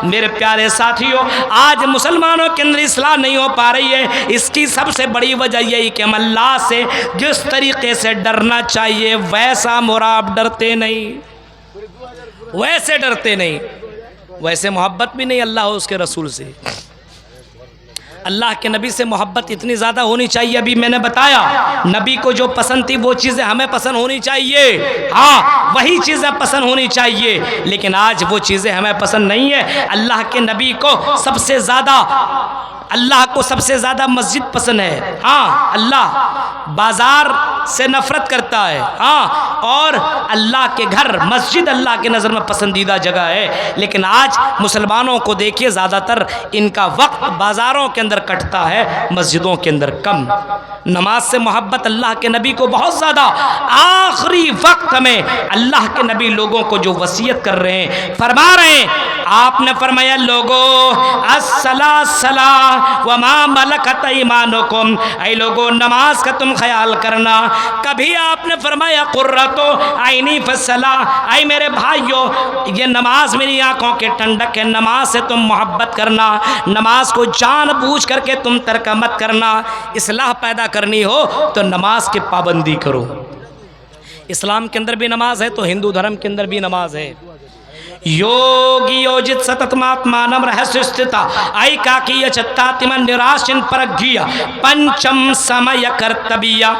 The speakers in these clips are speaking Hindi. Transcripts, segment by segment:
मेरे प्यारे साथियों, आज मुसलमानों के अंदर इस्लाह नहीं हो पा रही है। इसकी सबसे बड़ी वजह यही कि हम अल्लाह से जिस तरीके से डरना चाहिए वैसा मुराब डरते नहीं, वैसे डरते नहीं, वैसे मोहब्बत भी नहीं अल्लाह उसके रसूल से। अल्लाह के नबी से मोहब्बत इतनी ज़्यादा होनी चाहिए, अभी मैंने बताया नबी को जो पसंद थी वो चीज़ें हमें पसंद होनी चाहिए। हाँ, वही चीज़ें पसंद होनी चाहिए, लेकिन आज वो चीज़ें हमें पसंद नहीं है। अल्लाह के नबी को सबसे ज़्यादा, अल्लाह को सबसे ज़्यादा मस्जिद पसंद है। हाँ, अल्लाह बाज़ार से नफ़रत करता है। हाँ, और अल्लाह के घर मस्जिद अल्लाह के नज़र में पसंदीदा जगह है। लेकिन आज मुसलमानों को देखिए, ज़्यादातर इनका वक्त बाज़ारों के अंदर कटता है, मस्जिदों के अंदर कम। नमाज से मोहब्बत अल्लाह के नबी को बहुत ज़्यादा। आखिरी वक्त में अल्लाह के नबी लोगों को जो वसीयत कर रहे हैं, फरमा रहे हैं, आपने फरमाया लोगो अस्सला सला व मा मलकत ईमानुकुम, ऐ लोगो नमाज का तुम ख्याल करना। कभी आपने फरमाया कुर्रतो आईनी फसला, ऐ मेरे भाइयों ये नमाज मेरी आंखों के ठंडक है, नमाज से तुम मोहब्बत करना, नमाज को जानबूझ करके तुम तर्क मत करना। इस्लाह पैदा करनी हो तो नमाज की पाबंदी करो। इस्लाम के अंदर भी नमाज है तो हिंदू धर्म के अंदर भी नमाज है। योगी योजित सततमात्मानम रहस्य स्थिता आई काकीय चत्तातिमन निराशिन परगिया पंचम समय कर्तव्या।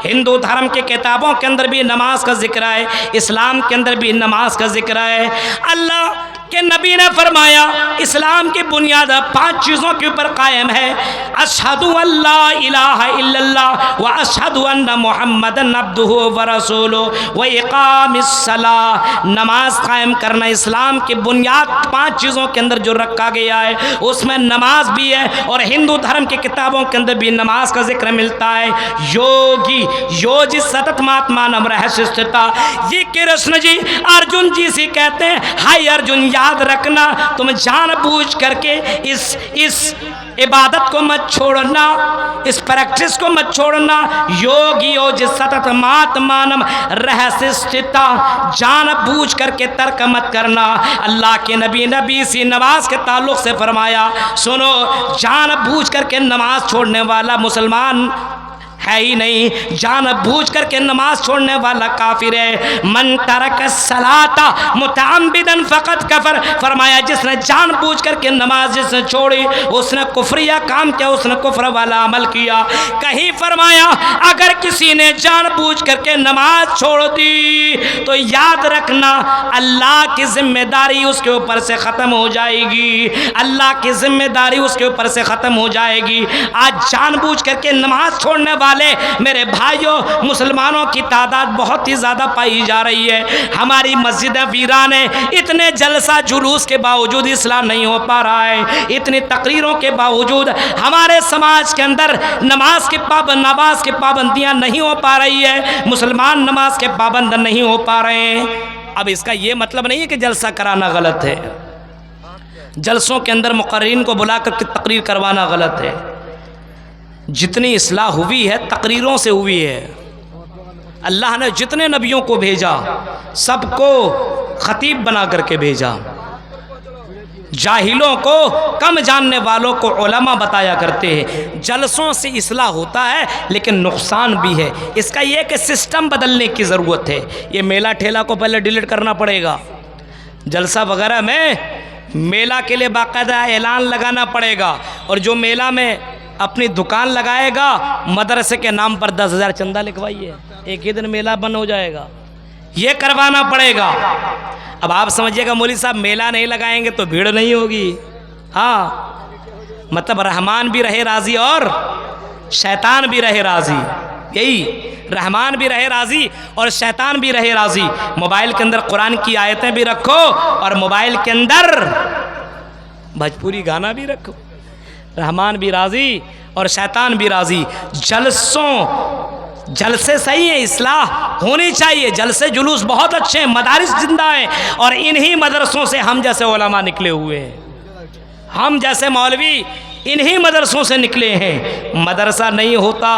हिंदू धर्म के किताबों के अंदर भी नमाज का जिक्र है, इस्लाम के अंदर भी नमाज का जिक्र है। अल्लाह के नबी ने फरमाया इस्लाम की बुनियाद 5 चीज़ों के ऊपर कायम है। अशहदु अल्ला इलाहा इल्लल्लाह व अशहदु अन्ना मुहम्मदन अब्दुहु व रसूलुहु व इकामिस सलाह। नमाज कायम करना इस्लाम की बुनियाद 5 चीज़ों के अंदर जो रखा गया है उसमें नमाज भी है, और हिंदू धर्म की किताबों के अंदर भी नमाज का जिक्र मिलता है। योगी योजी सतत महात्मानम रहस्य स्थिता, ये कृष्ण जी अर्जुन जी से कहते हैं, हाय अर्जुन याद रखना तुम जानबूझ करके इस इबादत को मत छोड़ना, इस प्रैक्टिस को मत छोड़ना। योगी योज सतत मातमानम रहस्य स्थिता, जानबूझ करके तर्क मत करना। अल्लाह के नबी सी नमाज के ताल्लुक से फरमाया, सुनो जानबूझ करके नमाज छोड़ने वाला मुसलमान है ही नहीं, जानबूझ करके नमाज छोड़ने वाला काफिर है। मन तरक सलाता मुतअम्मिदन फ़क़त कफ़र, फरमाया जिसने जानबूझ करके नमाज जिसने छोड़ी उसने कुफ्रिया काम किया, उसने कुफ्र वाला अमल किया। कहीं फरमाया अगर किसी ने जानबूझ करके नमाज छोड़ दी तो याद रखना अल्लाह की जिम्मेदारी उसके ऊपर से ख़त्म हो जाएगी, अल्लाह की जिम्मेदारी उसके ऊपर से ख़त्म हो जाएगी। आज जानबूझ करके नमाज छोड़ने वाले मेरे भाइयों मुसलमानों की तादाद बहुत ही ज़्यादा पाई जा रही है। हमारी मस्जिद वीरान है, इतने जलसा जुलूस के बावजूद इस्लाह नहीं हो पा रहा है, इतनी तकरीरों के बावजूद हमारे समाज के अंदर नमाज की पाबंदियाँ नहीं हो पा रही है, मुसलमान नमाज के पाबंद नहीं हो पा रहे हैं। अब इसका ये मतलब नहीं है कि जलसा कराना गलत है, जलसों के अंदर मुकर्रीन को बुला कर तकरीर करवाना गलत है। जितनी इस्लाह हुई है तकरीरों से हुई है। अल्लाह ने जितने नबियों को भेजा सबको खतीब बना करके भेजा, जाहिलों को कम जानने वालों को उलमा बताया करते हैं। जलसों से इस्लाह होता है लेकिन नुकसान भी है, इसका ये कि सिस्टम बदलने की ज़रूरत है। ये मेला ठेला को पहले डिलीट करना पड़ेगा, जलसा वगैरह में मेला के लिए बाकायदा ऐलान लगाना पड़ेगा, और जो मेला में अपनी दुकान लगाएगा मदरसे के नाम पर 10,000 चंदा लिखवाइए, एक ही दिन मेला बंद हो जाएगा, ये करवाना पड़ेगा। अब आप समझिएगा मौलवी साहब मेला नहीं लगाएंगे तो भीड़ नहीं होगी। हाँ, मतलब रहमान भी रहे राज़ी और शैतान भी रहे राज़ी, यही रहमान भी रहे राज़ी और शैतान भी रहे राज़ी। मोबाइल के अंदर कुरान की आयतें भी रखो और मोबाइल के अंदर भोजपुरी गाना भी रखो, रहमान भी राज़ी और शैतान भी राज़ी। जलसे सही है, इस्लाह होनी चाहिए, जलसे जुलूस बहुत अच्छे हैं, मदारिस जिंदा हैं, और इन्हीं मदरसों से हम जैसे उलमा निकले हुए हैं। हम जैसे मौलवी इन्हीं मदरसों से निकले हैं। मदरसा नहीं होता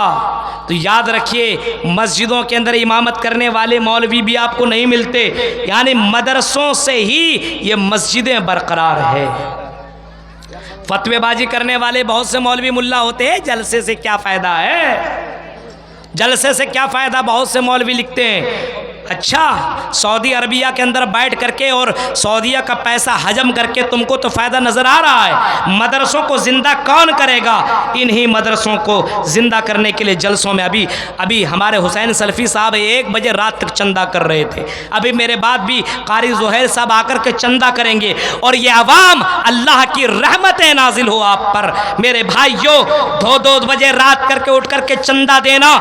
तो याद रखिए मस्जिदों के अंदर इमामत करने वाले मौलवी भी आपको नहीं मिलते, यानी मदरसों से ही ये मस्जिदें बरकरार है। फतवेबाजी करने वाले बहुत से मौलवी मुल्ला होते हैं, जलसे से क्या फ़ायदा है, जलसे से क्या फ़ायदा। बहुत से मौलवी लिखते हैं अच्छा सऊदी अरबिया के अंदर बैठ करके और सऊदीया का पैसा हजम करके तुमको तो फ़ायदा नज़र आ रहा है, मदरसों को ज़िंदा कौन करेगा। इन्हीं मदरसों को ज़िंदा करने के लिए जलसों में अभी हमारे हुसैन सल्फ़ी साहब 1 बजे रात तक चंदा कर रहे थे। अभी मेरे बाद भी कारी ज़ुहैर साहब आकर के चंदा करेंगे। और ये अवाम, अल्लाह की रहमतें नाजिल हो आप पर मेरे भाइयों। 2-2 बजे रात करके उठ करके चंदा देना,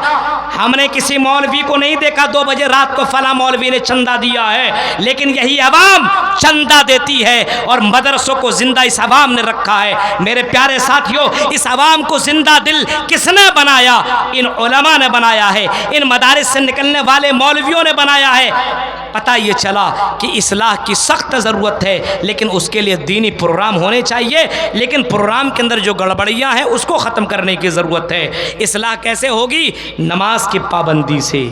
हमने किसी मौलवी को नहीं देखा 2 बजे रात को फला मौलवी ने चंदा दिया है, लेकिन यही अवाम चंदा देती है और मदरसों को जिंदा इस अवाम ने रखा है। मेरे प्यारे साथियों, इस अवाम को जिंदा दिल किसने बनाया? इन उलमा ने बनाया है, इन मदारिस से निकलने वाले मौलवियों ने बनाया है। पता ये चला कि इस्लाह की सख्त ज़रूरत है, लेकिन उसके लिए दीनी प्रोग्राम होने चाहिए, लेकिन प्रोग्राम के अंदर जो गड़बड़ियाँ हैं उसको ख़त्म करने की ज़रूरत है। इस्लाह कैसे होगी? नमाज की पाबंदी से।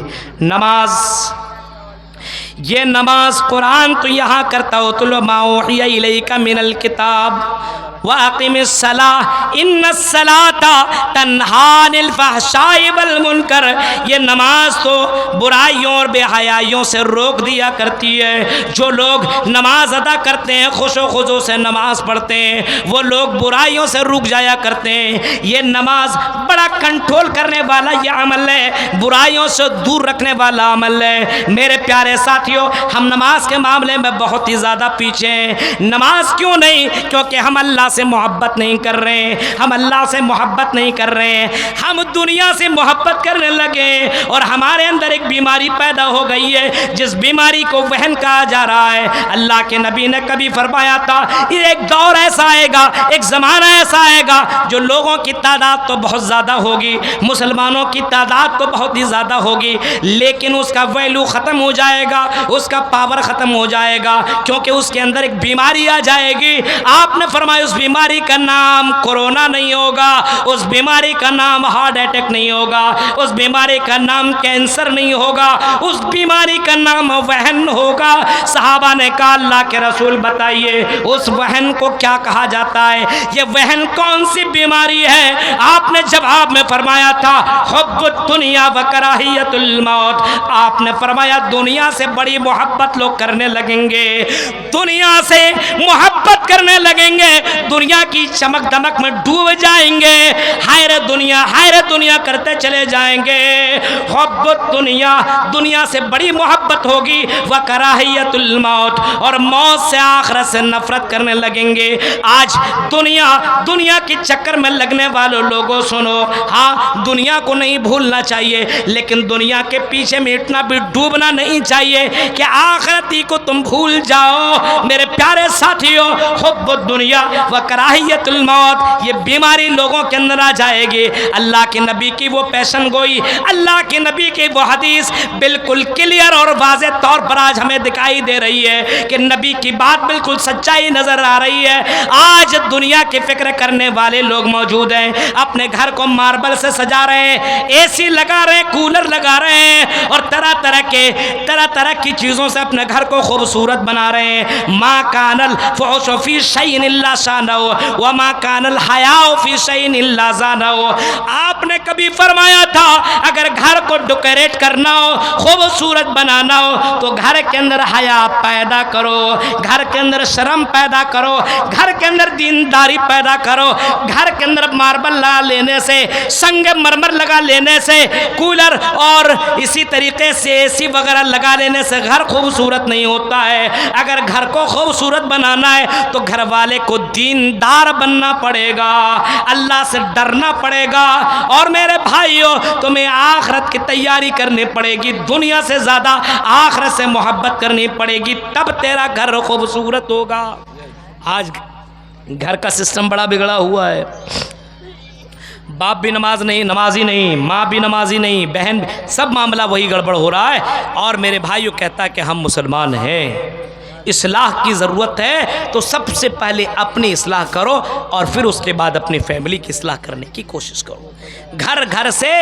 ये नमाज कुरान तो यहाँ करता हो तुल माऊहिया इलैका मिनल किताब वाक़िमिस्सलाह इन्नस्सलाता तन्हा अनिल फ़हशाइ वल मुनकर। ये नमाज तो बुराइयों और बेहयाइयों से रोक दिया करती है। जो लोग नमाज अदा करते हैं, खुशो खुजो से नमाज पढ़ते हैं, वो लोग बुराइयों से रुक जाया करते हैं। ये नमाज बड़ा कंट्रोल करने वाला ये अमल है, बुराइयों से दूर रखने वाला अमल है। मेरे प्यारे साथियों, हम नमाज के मामले में बहुत ही ज़्यादा पीछे हैं। नमाज क्यों नहीं? क्योंकि हम अल्लाह से मोहब्बत नहीं कर रहे हैं, हम अल्लाह से मोहब्बत नहीं कर रहे हैं, हम दुनिया से मोहब्बत करने लगे और हमारे अंदर एक बीमारी पैदा हो गई है, जिस बीमारी को वहन कहा जा रहा है। अल्लाह के नबी ने कभी फरमाया था, एक दौर ऐसा आएगा, एक ज़माना ऐसा आएगा जो लोगों की तादाद तो बहुत ज़्यादा होगी, मुसलमानों की तादाद तो बहुत ही ज़्यादा होगी, लेकिन उसका वैल्यू ख़त्म हो जाएगा, उसका पावर ख़त्म हो जाएगा, क्योंकि उसके अंदर एक बीमारी आ जाएगी। आपने फरमाया उस बीमारी का नाम कोरोना नहीं होगा, उस बीमारी का नाम हार्ट अटैक नहीं होगा, उस बीमारी का नाम कैंसर नहीं होगा, उस बीमारी का नाम वहन होगा। सहाबा ने कहा अल्लाह के रसूल बताइए उस वहन को क्या कहा जाता है, ये वहन कौन सी बीमारी है? आपने जवाब में फरमाया था हुब्बुद दुनिया व कराहियतुल मौत। आपने फरमाया दुनिया से बड़ी मोहब्बत लोग करने लगेंगे, दुनिया से मोहब्बत करने लगेंगे, दुनिया की चमक दमक में डूब जाएंगे, हाय रे दुनिया करते चले जाएंगे। हुब्बुद दुनिया, दुनिया से बड़ी मोहब्बत होगी, व कराहियतुल मौत, और मौत से आखिरत से नफरत करने लगेंगे। आज दुनिया के चक्कर में लगने वालों लोगों सुनो, हाँ दुनिया को नहीं भूलना चाहिए, लेकिन दुनिया के पीछे में इतना भी डूबना नहीं चाहिए कि आखिरती को तुम भूल जाओ। मेरे प्यारे साथियों, हुब्बुद दुनिया व कराहियतुल मौत, ये बीमारी लोगों के अंदर आ जाएगी। अल्लाह के नबी की वो पेशन गोई, अल्लाह के नबी की वो हदीस बिल्कुल क्लियर और वाज़े तौर पर आज हमें दिखाई दे रही है कि नबी की बात बिल्कुल सच्चाई नजर आ रही है। आज दुनिया की फिक्र करने वाले लोग मौजूद हैं, अपने घर को मार्बल से सजा रहे हैं, एसी लगा रहे हैं, कूलर लगा रहे हैं और तरह तरह की चीज़ों से अपने घर को खूबसूरत बना रहे हैं। माँ कानल फ़ुहशु फ़ी शैइन इल्ला शानहु व माँ कानल हयाउ फ़ी शैइन इल्ला ज़ानहु। आपने कभी फरमाया था अगर घर को डेकोरेट करना हो, खूबसूरत बनाना हो, तो घर के अंदर हया पैदा करो, घर के अंदर शर्म पैदा करो, घर के अंदर दीनदारी पैदा करो। घर के अंदर मार्बल लगा लेने से, संगमरमर लगा लेने से, कूलर और इसी तरीके से एसी वगैरह लगा लेने से घर खूबसूरत नहीं होता है। अगर घर को खूबसूरत बनाना है तो घर वाले को दीनदार बनना पड़ेगा, अल्लाह से डरना पड़ेगा। और मेरे भाइयों, तुम्हें आखिरत की तैयारी करनी पड़ेगी, दुनिया से ज़्यादा आखिरत से मोहब्बत करनी पड़ेगी, तब तेरा घर खूबसूरत होगा। आज घर का सिस्टम बड़ा बिगड़ा हुआ है, बाप भी नमाजी नहीं, माँ भी नमाजी नहीं, बहन, सब मामला वही गड़बड़ हो रहा है। और मेरे भाइयों कहता है कि हम मुसलमान हैं, इस्लाह की ज़रूरत है तो सबसे पहले अपनी इस्लाह करो और फिर उसके बाद अपनी फैमिली की इस्लाह करने की कोशिश करो। घर घर से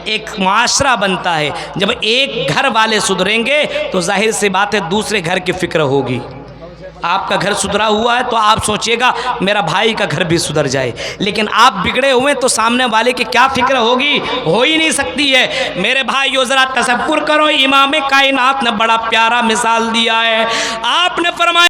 एक माशरा बनता है। जब एक घर वाले सुधरेंगे तो जाहिर सी बात है दूसरे घर की फिक्र होगी। आपका घर सुधरा हुआ है तो आप सोचिएगा मेरा भाई का घर भी सुधर जाए, लेकिन आप बिगड़े हुए तो सामने वाले की क्या फिक्र होगी, हो ही नहीं सकती है। मेरे भाइयों ज़रा तसव्वुर करो, इमाम कायनात ने बड़ा प्यारा मिसाल दिया है। आपने फरमाया